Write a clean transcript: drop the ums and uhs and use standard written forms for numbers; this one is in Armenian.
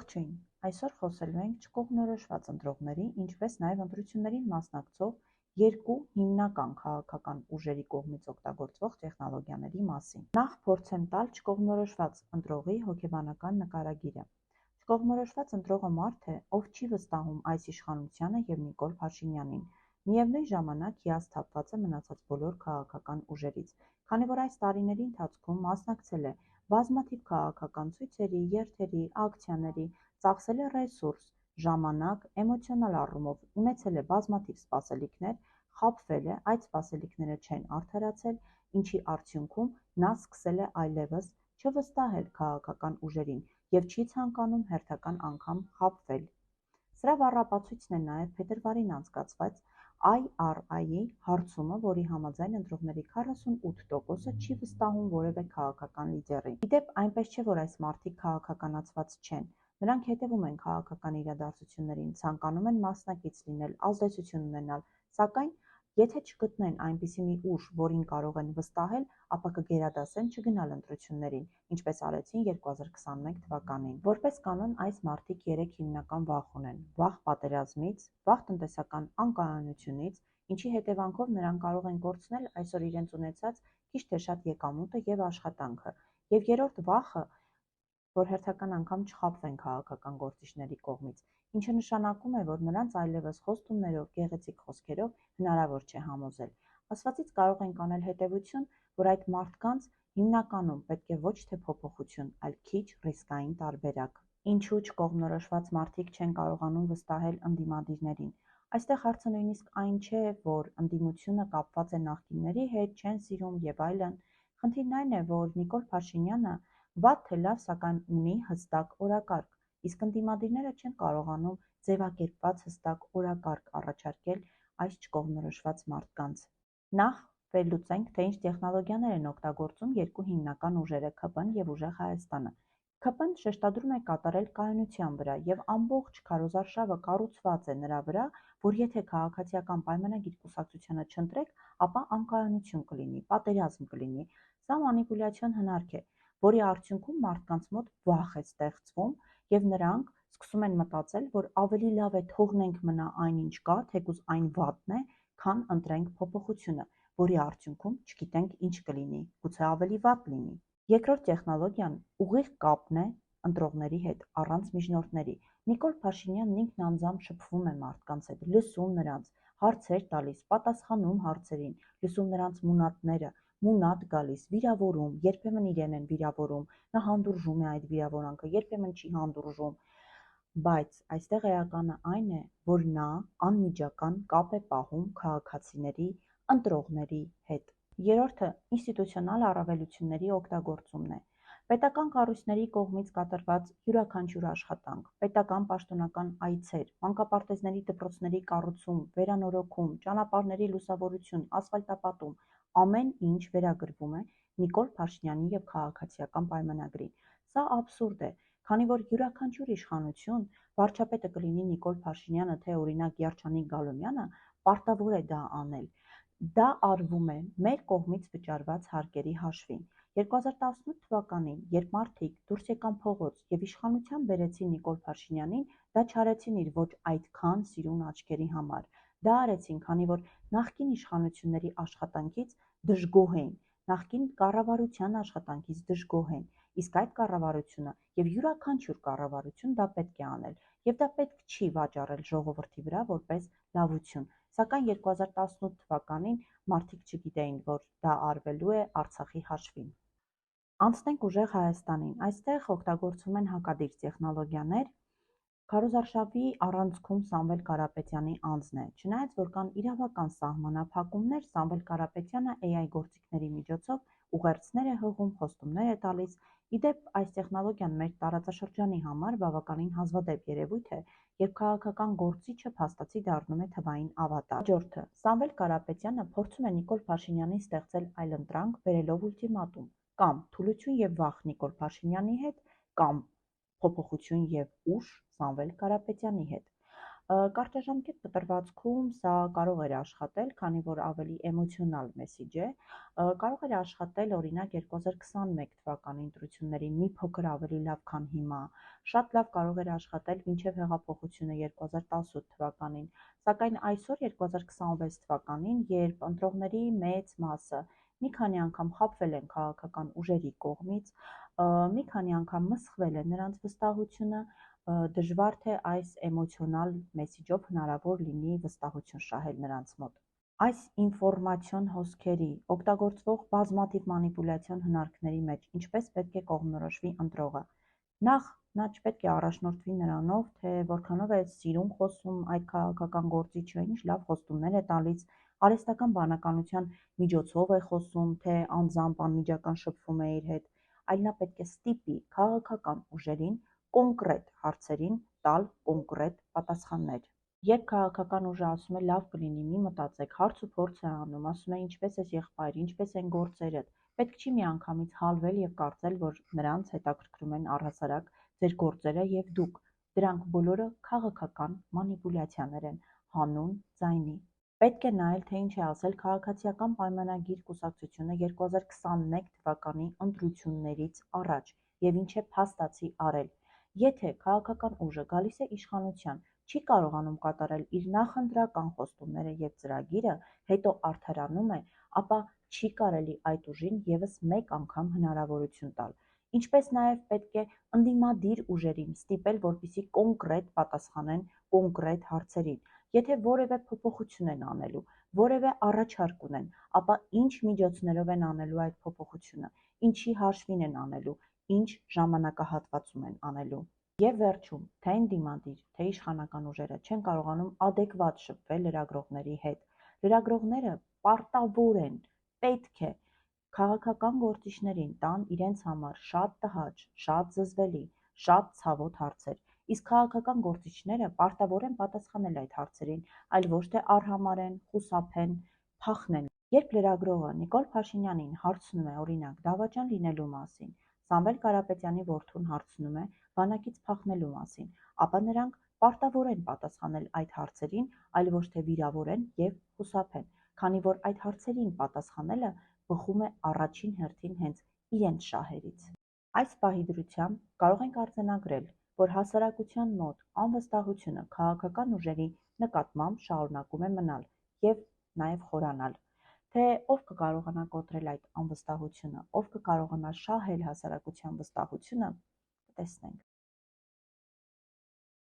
Ողջույն, այսօր խոսելու ենք չկողմնորոշված ընտրողների, ինչպես նաև ընտրություններին մասնակցող երկու հիմնական քաղաքական ուժերի կողմից օգտագործվող տեխնոլոգիաների մասին։ Նախ փորձեմ տալ չկողմնորոշված ընտրողի հոգեբանական նկարագիրը։ Չկողմնորոշված ընտրողը մարդ է, ով չի վստահում այս իշխանությանը և Նիկոլ Փաշինյանին, միևնույն ժամանակ հիասթափված է մնացած բոլոր քաղաքական ուժերից, քանի որ այս տարիների ընթացքում մասնակցել է բազմաթիվ քաղաքական ցույցերի, երթերի, ակցիաների, ծախսել է ռեսուրս, ժամանակ, էմոցիոնալ առումով ունեցել է բազմաթիվ սպասելիքներ, խաբվել է, այդ սպասելիքները չեն արդարացել, ինչի արդյունքում նա սկսել է այլևս չվստահել քաղաքական ուժերին և չի ցանկանում հերթական անգամ խաբվել։ Սրա բառապացույցն է նաև փետրվարին անցկացված IRI-ի հարցումը, որի համաձայն ընտրողների 48%-ը չի վստահում որևէ քաղաքական լիդերի։ Ի դեպ, այնպես չէ, որ այս մարդիկ քաղաքականացված չեն։ Նրանք հետևում են քաղաքական իրադարձություններին, ցանկանում են մասնակից լինել, ազդեցություն ունենալ, սակայն եթե չգտնեն այնպիսի մի ուժ, որին կարող են վստահել, ապա կգերադասեն չգնալ ընտրություններին, ինչպես արեցին 2021 թվականին։ Որպես կանոն, այս մարդիկ 3 հիմնական վախ ունեն՝ վախ պատերազմից, վախ տնտեսական անկայունությունից, ինչի հետևանքով նրանք կարող են կորցնել այսօր իրենց ունեցած քիչ թե շատ եկամուտը և աշխատանքը, և երրորդ վախը, որ հերթական անգամ չխաբվեն քաղաքական գործիչների կողմից, ինչը նշանակում է, որ նրանց այլևս խոստումներով, գեղեցիկ խոսքերով հնարավոր չէ համոզել։ Ասվածից կարող ենք անել հետևություն, որ այդ մարդկանց հիմնականում պետք է ոչ թե փոփոխություն, այլ քիչ ռիսկային տարբերակ։ Ինչու չկողմնորոշված մարդիկ չեն կարողանում վստահել ընդդիմադիրներին։ Այստեղ հարցը նույնիսկ այն չէ, որ ընդդիմությունը կապված է նախկինների հետ, չեն սիրում եւ այլն։ Խնդիրն այն է, որ Նիկոլ Փաշինյանը վատ թե լավ, սակայն ունի հստակ օրակարգ, իսկ ընդդիմադիրները չեն կարողանում ձևակերպված հստակ օրակարգ առաջարկել այս չկողմնորոշված մարդկանց։ Նախ վերլուծենք, թե ինչ տեխնոլոգիաներ են օգտագործում երկու հիմնական ուժերը՝ ՔՊ-ն և Ուժեղ Հայաստանը։ ՔՊ-ն շեշտադրում է կատարել կայունության վրա և ամբողջ քարոզարշավը կառուցված է նրա վրա, որ եթե քաղաքացիական պայմանագիր կուսակցությանը չընտրեք, ապա անկայունություն կլինի, պատերազմ կլինի։ Սա մանիպուլյացիոն հնարք է, որի արդյունքում մարդկանց մոտ վախ է ստեղծվում և նրանք սկսում են մտածել, որ ավելի լավ է թողնենք մնա այն ինչ կա, թեկուզ այն վատն է, քան ընտրենք փոփոխությունը, որի արդյունքում չգիտենք ինչ կլինի, գուցե ավելի վատ լինի։ Երկրորդ տեխնոլոգիան ուղիղ կապն է ընտրողների հետ, առանց միջնորդների։ Նիկոլ Փաշինյանն ինքն անձամբ շփվում է մարդկանց հետ, լսում նրանց, հարցեր տալիս, պատասխանում հարցերին, լսում նրանց մունատները, մունատ գալիս, վիրավորում, երբեմն իրեն են վիրավորում, նա հանդուրժում է այդ վիրավորանքը, երբեմն չի հանդուրժում, բայց այստեղ էականը այն է, որ նա անմիջական կապ է պահում քաղաքացիների, ընտրողների հետ։ Երրորդը ինստիտուցիոնալ առավելությունների օգտագործումն է։ Պետական կառույցների կողմից կատարված յուրաքանչյուր աշխատանք, պետական պաշտոնական այցեր, մանկապարտեզների դպրոցների կառուցում, վերանորոգում, ճանապարհների լուսավորություն, ասֆալտապատում, ամեն ինչ վերագրվում է Նիկոլ Փաշինյանի և քաղաքացիական պայմանագրին։ Սա աբսուրդ է, քանի որ յուրաքանչյուր իշխանություն, վարչապետը կլինի Նիկոլ Փաշինյանը, թե օրինակ Երջանիկ Գալոյանը, պարտավոր է դա անել։ Դա արվում է մեր կողմից վճարված հարկերի հաշվին։ 2018 թվականին, երբ մարդիկ դուրս եկան փողոց և իշխանության բերեցին Նիկոլ Փաշինյանին, դա չարեցին իր ոչ այդքան սիրուն աչքերի համար։ Դա արեցին, քանի որ նախկին իշխանությունների աշխատանքից դժգոհ էին, նախկին կառավարության աշխատանքից դժգոհ են, իսկ այդ կառավարությունը և յուրաքանչյուր կառավարություն դա պետք է անել, և դա պետք չի վաճառել ժողովրդի վրա որպես լավություն, սակայն 2018 թվականին մարդիկ չգիտեին, որ դա արվելու է Արցախի հաշվին։ Անցնենք Ուժեղ Հայաստանին, այստեղ օգտագործվում են հակադիր տեխնոլոգիաներ։ Քարոզարշավի առանցքում Սամվել Կարապետյանի անձն է, չնայած որ կան իրավական սահմանափակումներ, Սամվել Կարապետյանը AI գործիքների միջոցով ուղերձներ է հղում, խոստումներ է տալիս։ Ի դեպ, այս տեխնոլոգիան մեր տարածաշրջանի համար բավականին հազվադեպ երևույթ է, երբ քաղաքական գործիչը փաստացի դառնում է թվային ավատար։ Հաջորդը, Սամվել Կարապետյանը փորձում է Նիկոլ Փաշինյանին ստեղծել այլընտրանք, բերելով ուլտիմատում՝ կամ թուլություն և վախ Նիկոլ Փաշինյանի հետ, կամ փոփոխություն և ուժ Սամվել Կարապետյանի հետ։ Կարճաժամկետ կտրվածքում սա կարող էր աշխատել, քանի որ ավելի էմոցիոնալ մեսիջ է, կարող էր աշխատել օրինակ 2021 թվականի ընտրություններին մի փոքր ավելի լավ, քան հիմա, շատ լավ կարող էր աշխատել մինչև հեղափոխությունը 2018 թվականին, սակայն այսօր 2026 թվականին, երբ ընտրողների մեծ մասը մի քանի անգամ խաբվել են քաղաքական ուժերի կողմից, մի քանի անգամ մսխվել է նրանց վստահությունը, դժվար թե այս էմոցիոնալ մեսիջով հնարավոր լինի վստահություն շահել նրանց մոտ։ Այս ինֆորմացիոն հոսքերի օգտագործվող բազմաթիվ մանիպուլյացիոն հնարքների մեջ ինչպես պետք է կողմնորոշվի ընտրողը։ Նախ նա չպետք է առաջնորդվի նրանով, թե որքանով է սիրուն խոսում այդ քաղաքական գործիչը, ինչ լավ խոստումներ է տալիս, արհեստական բանականության միջոցով է խոսում, թե անձամբ անմիջական շփվում է իր հետ, այլ նա պետք է ստիպի քաղաքական ուժերին կոնկրետ հարցերին տալ կոնկրետ պատասխաններ։ Երբ քաղաքական ուժը ասում է լավ կլինի, մի մտածեք, հարց ու փորձ է անում, ասում է ինչպես ես եղբայր, ինչպես են գործերդ, պետք չի միանգամից հալվել եւ կարծել, որ նրանց հետաքրքրում են առհասարակ ձեր գործերը եւ դուք։ Դրանք բոլորը քաղաքական մանիպուլյացիաներ են, հանուն ձայնի։ Պետք է նայել, թե ինչ է ասել Քաղաքացիական պայմանագիր կուսակցությունը 2021 թվականի ընտրություններից առաջ եւ ինչ է փաստացի արել։ Եթե քաղաքական ուժը գալիս է իշխանության, չի կարողանում կատարել իր նախընտրական խոստումները եւ ծրագիրը, հետո արդարանում է, ապա չի կարելի այդ ուժին եւս մեկ անգամ հնարավորություն տալ։ Ինչպես նաեւ պետք է ընդդիմադիր ուժերին ստիպել, որպեսզի կոնկրետ պատասխանեն կոնկրետ հարցերին։ Եթե որևէ փոփոխություն են անելու, որևէ առաջարկ ունեն, ապա ինչ միջոցներով են անելու այդ փոփոխությունը, ինչի հաշվին են անելու, ինչ ժամանակահատվածում են անելու։ Եվ վերջում, թե ընդդիմադիր, թե իշխանական ուժերը չեն կարողանում adekvat շփվել լրագրողների հետ։ Լրագրողները պարտավոր են, պետք է քաղաքական գործիչներին տան իրենց համար շատ տհաճ, շատ զզվելի, շատ ցավոտ հարցեր, իսկ քաղաքական գործիչները պարտավոր են պատասխանել այդ հարցերին, այլ ոչ թե արհամարհեն, խուսափեն, փախնեն։ Երբ լրագրողը Նիկոլ Փաշինյանին հարցնում է օրինակ դավաճան լինելու մասին, Սամվել Կարապետյանի որդուն հարցնում է բանակից փախնելու մասին, ապա նրանք պարտավոր են պատասխանել այդ հարցերին, այլ ոչ թե վիրավորեն եւ խուսափեն, քանի որ այդ հարցերին պատասխանելը բխում է առաջին հերթին հենց իրենց շահերից։ Այս պահի դրությամբ կարող ենք արձանագրել, որ հասարակության մոտ անվստահությունը քաղաքական ուժերի նկատմամբ շարունակում է մնալ եւ նաեւ խորանալ։ Թե ով կկարողանա կոտրել այդ անվստահությունը, ով կկարողանա շահել հասարակության վստահությունը, կտեսնենք։